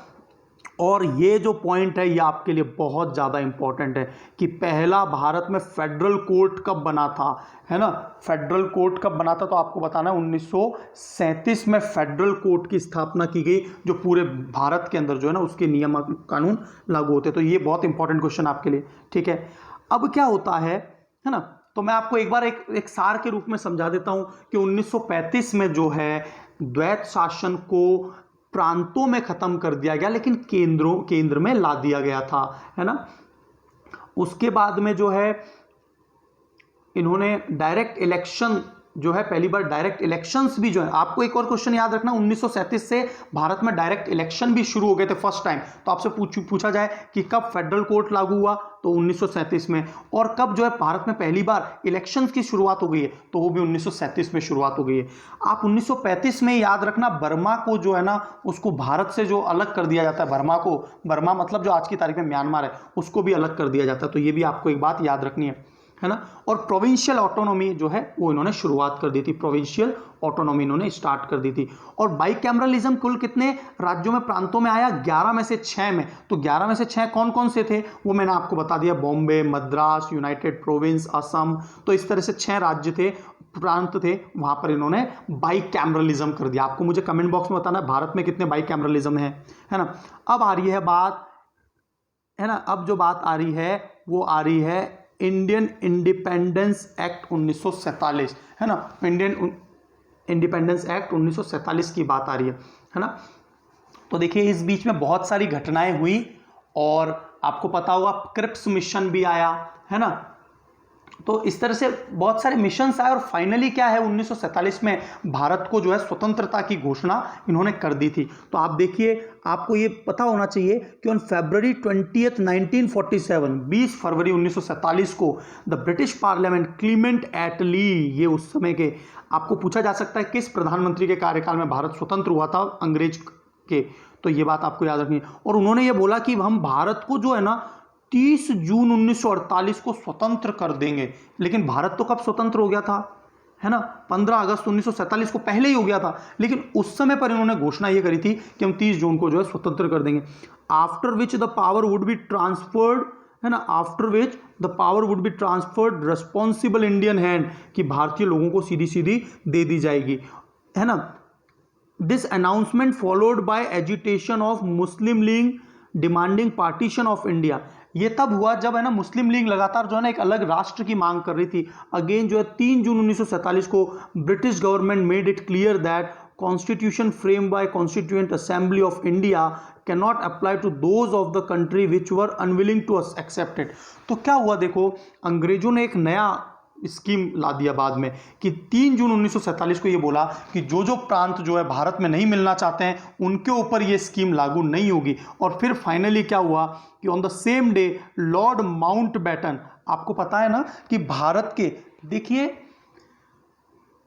और ये जो पॉइंट है ये आपके लिए बहुत ज़्यादा इंपॉर्टेंट है कि पहला भारत में फेडरल कोर्ट कब बना था, है ना, फेडरल कोर्ट कब बना था, तो आपको बताना है 1937 में फेडरल कोर्ट की स्थापना की गई, जो पूरे भारत के अंदर जो है ना उसके नियम कानून लागू होते। तो ये बहुत इंपॉर्टेंट क्वेश्चन आपके लिए, ठीक है। अब क्या होता है ना, तो मैं आपको एक बार एक सार के रूप में समझा देता हूं कि 1935 में जो है द्वैत शासन को प्रांतों में खत्म कर दिया गया, लेकिन केंद्र में ला दिया गया था, है ना। उसके बाद में जो है इन्होंने डायरेक्ट इलेक्शन जो है, पहली बार डायरेक्ट इलेक्शंस भी जो है, आपको एक और क्वेश्चन याद रखना, 1937 से भारत में डायरेक्ट इलेक्शन भी शुरू हो गए थे फर्स्ट टाइम। तो आपसे पूछा जाए कि कब फेडरल कोर्ट लागू हुआ, तो 1937 में, और कब जो है भारत में पहली बार इलेक्शंस की शुरुआत हो गई है, तो वो भी 1937 में शुरुआत हो गई है। आप 1935 में याद रखना, बर्मा को जो है ना उसको भारत से जो अलग कर दिया जाता है, बर्मा मतलब जो आज की तारीख में म्यांमार है, उसको भी अलग कर दिया जाता है। तो ये भी आपको एक बात याद रखनी है ना। और प्रोविंशियल ऑटोनॉमी जो है वो इन्होंने शुरुआत कर दी थी, प्रोविंशियल ऑटोनॉमी इन्होंने स्टार्ट कर दी थी। और बाइकैमरलिज्म कुल कितने राज्यों में, प्रांतों में आया, 11 में से 6 में। तो 11 में से 6 कौन कौन से थे वो मैंने आपको बता दिया, बॉम्बे, मद्रास, यूनाइटेड प्रोविंस, असम, तो इस तरह से 6 राज्य थे, प्रांत थे, वहां पर इन्होंने बाइकैमरलिज्म कर दिया। आपको मुझे कमेंट बॉक्स में बताना है भारत में कितने बाइकैमरलिज्म है ना। अब आ रही है बात, है ना, अब जो बात आ रही है वो आ रही है इंडियन इंडिपेंडेंस एक्ट 1947, है ना, इंडियन इंडिपेंडेंस एक्ट 1947 की बात आ रही है ना। तो देखिए इस बीच में बहुत सारी घटनाएं हुई, और आपको पता होगा क्रिप्स मिशन भी आया, है ना। तो इस तरह से बहुत सारे मिशंस आए, और फाइनली क्या है 1947 में भारत को जो है स्वतंत्रता की घोषणा इन्होंने कर दी थी। तो आप देखिए, आपको ये पता होना चाहिए कि ऑन February 20, 1947, 20 फरवरी 1947 को द ब्रिटिश पार्लियामेंट क्लीमेंट एटली, ये उस समय के, आपको पूछा जा सकता है किस प्रधानमंत्री के कार्यकाल में भारत स्वतंत्र हुआ था अंग्रेज के, तो ये बात आपको याद रखनी है। और उन्होंने ये बोला कि हम भारत को जो है ना 30 जून 1948 को स्वतंत्र कर देंगे। लेकिन भारत तो कब स्वतंत्र हो गया था, है ना, 15 अगस्त 1947 को पहले ही हो गया था, लेकिन उस समय पर इन्होंने घोषणा ये करी थी कि हम 30 जून को जो है स्वतंत्र कर देंगे। After which the power would be transferred, है ना, after which the power would be transferred responsible Indian hand, कि भारतीय लोगों को सीधी सीधी दे दी जाएगी, है ना। This announcement followed by agitation of Muslim league demanding partition of India. ये तब हुआ जब है ना मुस्लिम लीग लगातार जो है ना एक अलग राष्ट्र की मांग कर रही थी। अगेन जो है 3 जून 1947 को British government made it clear that constitution frame by constituent assembly of India can not apply to those of the country which were unwilling to accept it. तो क्या हुआ, देखो अंग्रेजों ने एक नया स्कीम ला दिया बाद में कि 3 जून 1947 को ये बोला कि जो जो प्रांत जो है भारत में नहीं मिलना चाहते हैं उनके ऊपर ये स्कीम लागू नहीं होगी। और फिर फाइनली क्या हुआ कि on the same day Lord Mountbatten, आपको पता है ना कि भारत के, देखिए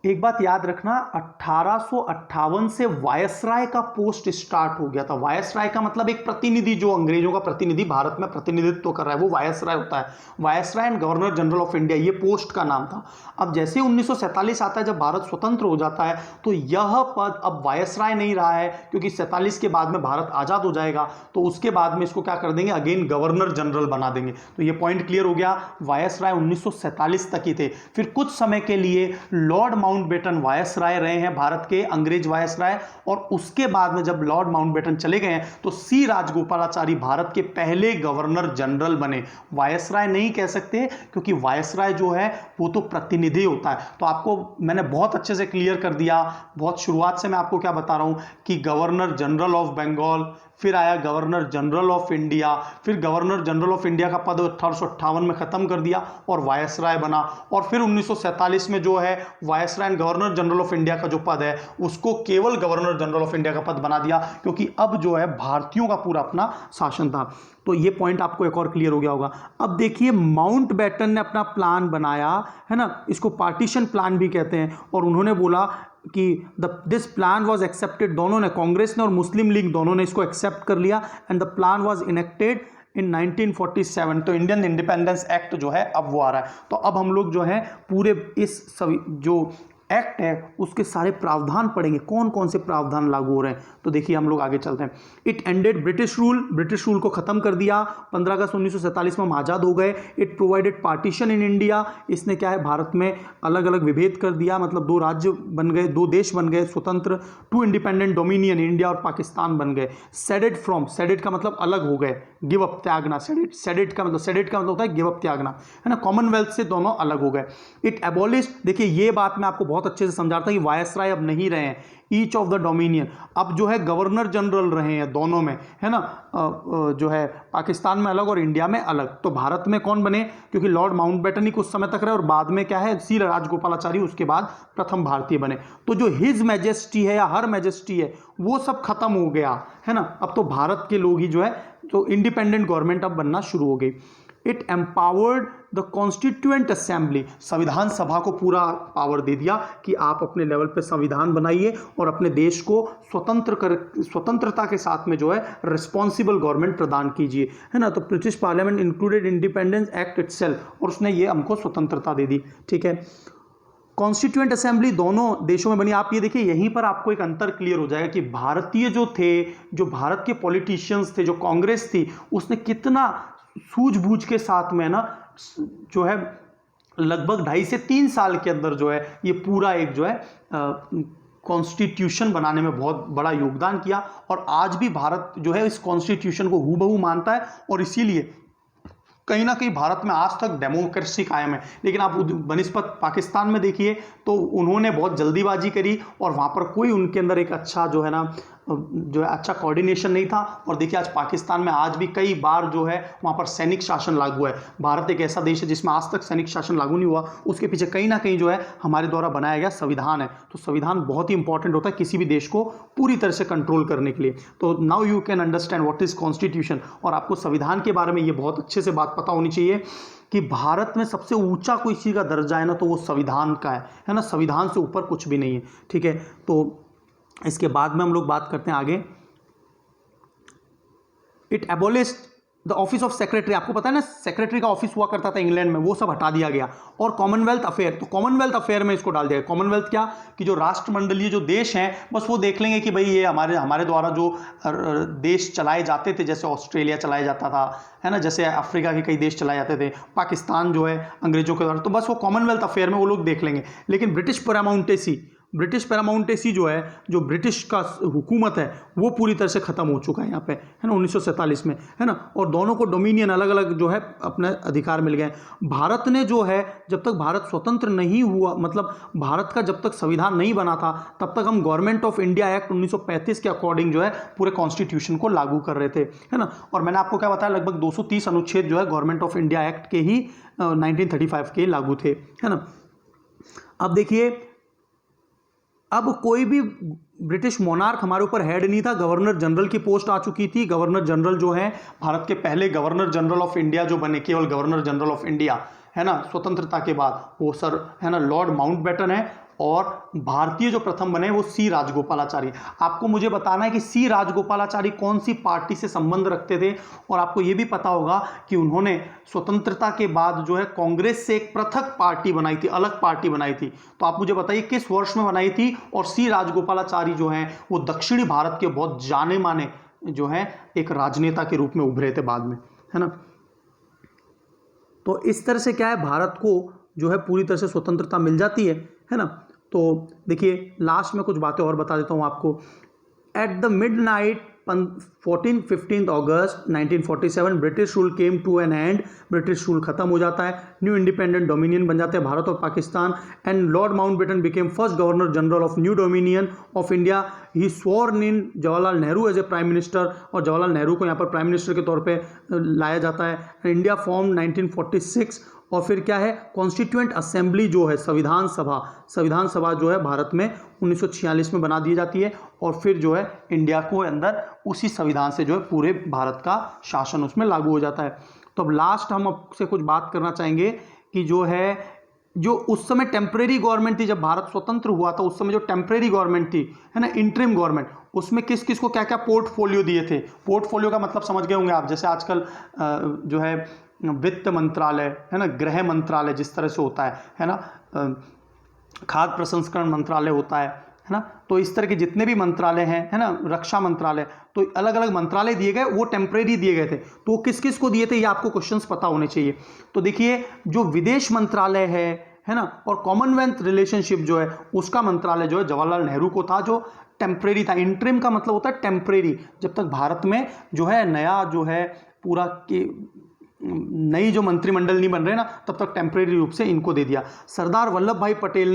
एक बात याद रखना, 1858 से वायसराय का पोस्ट स्टार्ट हो गया था। वायसराय का मतलब एक प्रतिनिधि, जो अंग्रेजों का प्रतिनिधि भारत में प्रतिनिधित्व कर रहा है वो वायसराय होता है। Viceroy and governor general of India, ये पोस्ट का नाम था। अब जैसे 1947 आता है, जब भारत स्वतंत्र हो जाता है, तो यह पद अब वायसराय नहीं रहा है, क्योंकि 47 के बाद में भारत आजाद हो जाएगा, तो उसके बाद में इसको क्या कर देंगे, अगेन गवर्नर जनरल बना देंगे। तो ये पॉइंट क्लियर हो गया। वायसराय 1947 तक ही थे, फिर कुछ समय के लिए लॉर्ड माउंटबेटन वायसराय रहे हैं भारत के, अंग्रेज वायसराय, और उसके बाद में जब लॉर्ड माउंटबेटन चले गए तो सी राजगोपालाचारी भारत के पहले गवर्नर जनरल बने। वायसराय नहीं कह सकते, क्योंकि वायसराय जो है वो तो प्रतिनिधि होता है। तो आपको मैंने बहुत अच्छे से क्लियर कर दिया, बहुत शुरुआत से मैं आपको क्या बता रहा हूं कि गवर्नर जनरल ऑफ बंगाल, फिर आया गवर्नर जनरल ऑफ इंडिया, फिर गवर्नर जनरल ऑफ इंडिया का पद 1858 में ख़त्म कर दिया और वायसराय बना, और फिर 1947 में जो है viceroy and governor general of India का जो पद है उसको केवल गवर्नर जनरल ऑफ इंडिया का पद बना दिया, क्योंकि अब जो है भारतीयों का पूरा अपना शासन था। तो ये पॉइंट आपको एक और क्लियर हो गया होगा। अब देखिए माउंटबेटन ने अपना प्लान बनाया है ना, इसको पार्टीशन प्लान भी कहते हैं, और उन्होंने बोला कि दिस प्लान वाज एक्सेप्टेड, दोनों ने, कांग्रेस ने और मुस्लिम लीग दोनों ने इसको एक्सेप्ट कर लिया, and the plan was enacted इन 1947। तो इंडियन इंडिपेंडेंस एक्ट जो है अब वो आ रहा है। तो अब हम लोग जो है पूरे इस सभी जो एक्ट है उसके सारे प्रावधान पढ़ेंगे, कौन कौन से प्रावधान लागू हो रहे हैं। तो देखिए हम लोग आगे चलते हैं। It ended British rule, British rule को खत्म कर दिया। 15 अगस्त 1947 में हम आज़ाद हो गए। It provided partition in India, इसने क्या है भारत में अलग अलग विभेद कर दिया, मतलब 2 राज्य बन गए, 2 देश बन गए स्वतंत्र, 2 इंडिपेंडेंट डोमिनियन, इंडिया और पाकिस्तान बन गए। सेडेड फ्रॉम, सेडेड का मतलब अलग हो गए, गिव अप त्यागना, सेडेड का मतलब होता है गिव अप त्यागना, है ना, कॉमनवेल्थ से दोनों अलग हो गए। इट एबॉलिश, देखिए ये बात मैं आपको बहुत अच्छे से समझा रहा था कि वायसराय अब नहीं रहे हैं, ईच ऑफ द डोमिनियन, अब जो है गवर्नर जनरल रहे हैं दोनों में, है ना, जो है पाकिस्तान में अलग और इंडिया में अलग। तो भारत में कौन बने, क्योंकि लॉर्ड माउंटबेटन ही कुछ समय तक रहे और बाद में क्या है सी राजगोपालाचारी उसके बाद प्रथम भारतीय बने। तो जो हिज मैजेस्टी है या हर मैजेस्टी है वो सब खत्म हो गया, है ना, अब तो भारत के लोग ही जो है तो इंडिपेंडेंट गवर्नमेंट अब बनना शुरू हो गई। It empowered the constituent assembly, संविधान सभा को पूरा पावर दे दिया कि आप अपने लेवल पे संविधान बनाइए और अपने देश को स्वतंत्रता के साथ में जो है रिस्पॉन्सिबल गवर्नमेंट प्रदान कीजिए, है ना। तो British parliament included independence act itself, और उसने ये हमको स्वतंत्रता दे दी, ठीक है। कॉन्स्टिट्यूएंट असेंबली दोनों देशों में बनी। आप ये देखिए यहीं पर आपको एक अंतर क्लियर हो जाएगा कि भारतीय जो थे, जो भारत के पॉलिटिशियंस थे, जो कांग्रेस थी, उसने कितना सूझबूझ के साथ में ना जो है लगभग 2.5 से 3 साल के अंदर जो है ये पूरा एक जो है कॉन्स्टिट्यूशन बनाने में बहुत बड़ा योगदान किया, और आज भी भारत जो है इस कॉन्स्टिट्यूशन को हूबहू मानता है, और इसीलिए कहीं ना कहीं भारत में आज तक डेमोक्रेसी कायम है। लेकिन आप बनिस्बत पाकिस्तान में देखिए तो उन्होंने बहुत जल्दीबाजी करी और वहाँ पर कोई उनके अंदर एक अच्छा जो है ना जो है अच्छा कोऑर्डिनेशन नहीं था। और देखिए आज पाकिस्तान में आज भी कई बार जो है वहाँ पर सैनिक शासन लागू है। भारत एक ऐसा देश है जिसमें आज तक सैनिक शासन लागू नहीं हुआ, उसके पीछे कहीं ना कहीं जो है हमारे द्वारा बनाया गया संविधान है। तो संविधान बहुत ही इंपॉर्टेंट होता है किसी भी देश को पूरी तरह से कंट्रोल करने के लिए। तो now you can understand what is constitution. और आपको संविधान के बारे में ये बहुत अच्छे से बात पता होनी चाहिए कि भारत में सबसे ऊंचा कोई चीज़ का दर्जा है ना तो वो संविधान का है ना, संविधान से ऊपर कुछ भी नहीं है, ठीक है। तो इसके बाद में हम लोग बात करते हैं आगे। It एबोलिश्ड the office of secretary, आपको पता है ना सेक्रेटरी का ऑफिस हुआ करता था इंग्लैंड में, वो सब हटा दिया गया। और कॉमनवेल्थ अफेयर, तो कॉमनवेल्थ अफेयर में इसको डाल दिया गया। कॉमनवेल्थ क्या कि जो राष्ट्रमंडलीय जो देश हैं बस वो देख लेंगे कि भाई ये हमारे द्वारा जो देश चलाए जाते थे, जैसे ऑस्ट्रेलिया चलाया जाता था, है ना, जैसे अफ्रीका के कई देश चलाए जाते थे, पाकिस्तान जो है अंग्रेजों के द्वारा, तो बस वो कॉमनवेल्थ अफेयर में वो लोग देख लेंगे। लेकिन ब्रिटिश पैरामाउंटेसी जो है, जो ब्रिटिश का हुकूमत है वो पूरी तरह से ख़त्म हो चुका है यहाँ पे, है ना, 1947 में, है ना। और दोनों को डोमिनियन अलग अलग जो है अपने अधिकार मिल गए। भारत ने जो है जब तक भारत स्वतंत्र नहीं हुआ, मतलब भारत का जब तक संविधान नहीं बना था तब तक हम गवर्नमेंट ऑफ इंडिया एक्ट 1935 के अकॉर्डिंग जो है पूरे कॉन्स्टिट्यूशन को लागू कर रहे थे, है ना। और मैंने आपको क्या बताया, लगभग 230 अनुच्छेद जो है गवर्नमेंट ऑफ इंडिया एक्ट के ही 1935 के लागू थे, है ना। अब देखिए अब कोई भी ब्रिटिश मोनार्क हमारे ऊपर हेड नहीं था, गवर्नर जनरल की पोस्ट आ चुकी थी। गवर्नर जनरल जो है भारत के पहले गवर्नर जनरल ऑफ इंडिया जो बने, केवल गवर्नर जनरल ऑफ इंडिया, है ना, स्वतंत्रता के बाद, वो सर है ना लॉर्ड माउंटबेटन है। और भारतीय जो प्रथम बने वो सी राजगोपालाचारी। आपको मुझे बताना है कि सी राजगोपालाचारी कौन सी पार्टी से संबंध रखते थे, और आपको ये भी पता होगा कि उन्होंने स्वतंत्रता के बाद जो है कांग्रेस से एक पृथक पार्टी बनाई थी, अलग पार्टी बनाई थी। तो आप मुझे बताइए किस वर्ष में बनाई थी। और सी राजगोपालाचारी जो हैं वो दक्षिणी भारत के बहुत जाने माने जो हैं एक राजनेता के रूप में उभरे थे बाद में, है ना। तो इस तरह से क्या है, भारत को जो है पूरी तरह से स्वतंत्रता मिल जाती है ना। तो देखिए लास्ट में कुछ बातें और बता देता हूँ आपको। At the midnight 15 August 1947 British rule came to an end, British rule खत्म हो जाता है, न्यू इंडिपेंडेंट डोमिनियन बन जाते हैं भारत और Pakistan, and Lord Mountbatten became first governor general of new dominion of India. He sworn in Jawaharlal Nehru as a prime minister, और जवाहरलाल नेहरू को यहाँ पर प्राइम मिनिस्टर के तौर पे लाया जाता है। इंडिया फॉर्म 1946, और फिर क्या है, कॉन्स्टिट्यूएंट असेंबली जो है संविधान सभा जो है भारत में 1946 में बना दी जाती है, और फिर जो है इंडिया को अंदर उसी संविधान से जो है पूरे भारत का शासन उसमें लागू हो जाता है। तो अब लास्ट हम आपसे कुछ बात करना चाहेंगे कि जो उस समय टेम्परेरी गवर्नमेंट थी, जब भारत स्वतंत्र हुआ था उस समय जो टेम्परेरी गवर्नमेंट थी, है ना, इंटरिम गवर्नमेंट, उसमें किस किस को क्या क्या पोर्टफोलियो दिए थे। पोर्टफोलियो का मतलब समझ गए होंगे आप, जैसे आजकल जो है वित्त मंत्रालय, है ना, गृह मंत्रालय जिस तरह से होता है ना, खाद्य प्रसंस्करण मंत्रालय होता है ना, तो इस तरह के जितने भी मंत्रालय हैं, है ना, रक्षा मंत्रालय, तो अलग अलग मंत्रालय दिए गए, वो टेम्परेरी दिए गए थे। तो किस किस को दिए थे ये आपको क्वेश्चंस पता होने चाहिए। तो देखिए, जो विदेश मंत्रालय है ना, और कॉमनवेल्थ रिलेशनशिप जो है उसका मंत्रालय जो है जवाहरलाल नेहरू को था, जो टेम्परेरी था। इंटरिम का मतलब होता है टेम्परेरी, जब तक भारत में जो है नया जो है पूरा की नई जो मंत्रिमंडल नहीं बन रहे ना, तब तक टेम्परेरी रूप से इनको दे दिया। सरदार वल्लभ भाई पटेल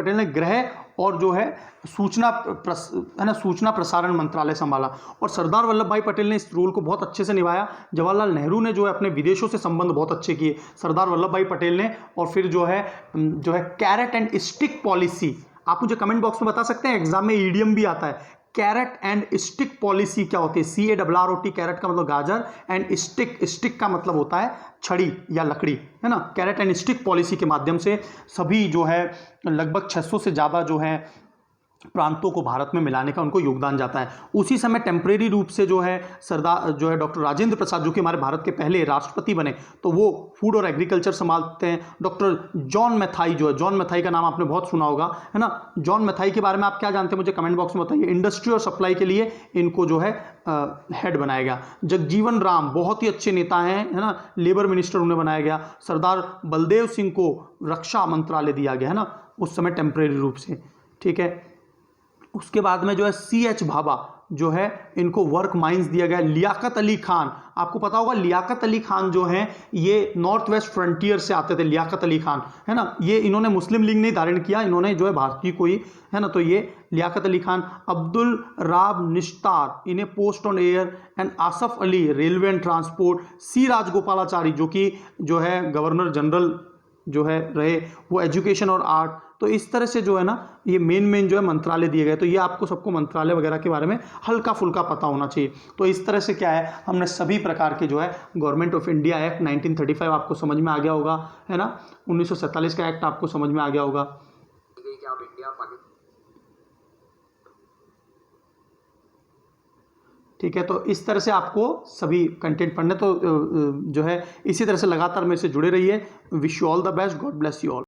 ने गृह और जो है सूचना प्रसारण मंत्रालय संभाला, और सरदार वल्लभ भाई पटेल ने इस रोल को बहुत अच्छे से निभाया। जवाहरलाल नेहरू ने जो है अपने विदेशों से संबंध बहुत अच्छे किए सरदार वल्लभ भाई पटेल ने। और फिर जो है कैरेट एंड स्टिक पॉलिसी, आप मुझे कमेंट बॉक्स में बता सकते हैं, एग्जाम में ईडीएम भी आता है। कैरेट एंड स्टिक पॉलिसी क्या होती है? CARROT, कैरेट का मतलब गाजर, एंड स्टिक का मतलब होता है छड़ी या लकड़ी, है ना। कैरेट एंड स्टिक पॉलिसी के माध्यम से सभी जो है लगभग 600 से ज़्यादा जो है प्रांतों को भारत में मिलाने का उनको योगदान जाता है। उसी समय टेम्परेरी रूप से जो है डॉक्टर राजेंद्र प्रसाद, जो कि हमारे भारत के पहले राष्ट्रपति बने, तो वो फूड और एग्रीकल्चर संभालते हैं। डॉक्टर जॉन मैथाई जो है, जॉन मैथाई का नाम आपने बहुत सुना होगा, है ना। जॉन मैथाई के बारे में आप क्या जानते हैं मुझे कमेंट बॉक्स में बताइए। इंडस्ट्री और सप्लाई के लिए इनको जो है हेड बनाया गया। जगजीवन राम बहुत ही अच्छे नेता हैं, है ना, लेबर मिनिस्टर उन्हें बनाया गया। सरदार बलदेव सिंह को रक्षा मंत्रालय दिया गया, है ना, उस समय टेम्परेरी रूप से, ठीक है। उसके बाद में जो है CH भाभा जो है, इनको वर्क माइंस दिया गया। लियाकत अली खान, आपको पता होगा लियाकत अली खान जो हैं ये नॉर्थ वेस्ट फ्रंटियर से आते थे। लियाकत अली खान, है ना, ये इन्होंने मुस्लिम लीग नहीं धारण किया, इन्होंने जो है भारतीय को ही, है ना, तो ये लियाकत अली खान। अब्दुल राब निश्तार, इन्हें post on air, and Asaf Ali railway and transport. C Rajagopalachari जो कि जो है गवर्नर जनरल जो है रहे, वो एजुकेशन और आर्ट। तो इस तरह से जो है ना ये मेन जो है मंत्रालय दिए गए। तो ये आपको सबको मंत्रालय वगैरह के बारे में हल्का फुल्का पता होना चाहिए। तो इस तरह से क्या है, हमने सभी प्रकार के जो है गवर्नमेंट ऑफ इंडिया एक्ट 1935 आपको समझ में आ गया होगा, है ना। 1947 का एक्ट आपको समझ में आ गया होगा। ठीक है, तो इस तरह से आपको सभी कंटेंट पढ़ने, तो जो है इसी तरह से लगातार मेरे से जुड़े रहिए। Wish you all the best, God bless you all.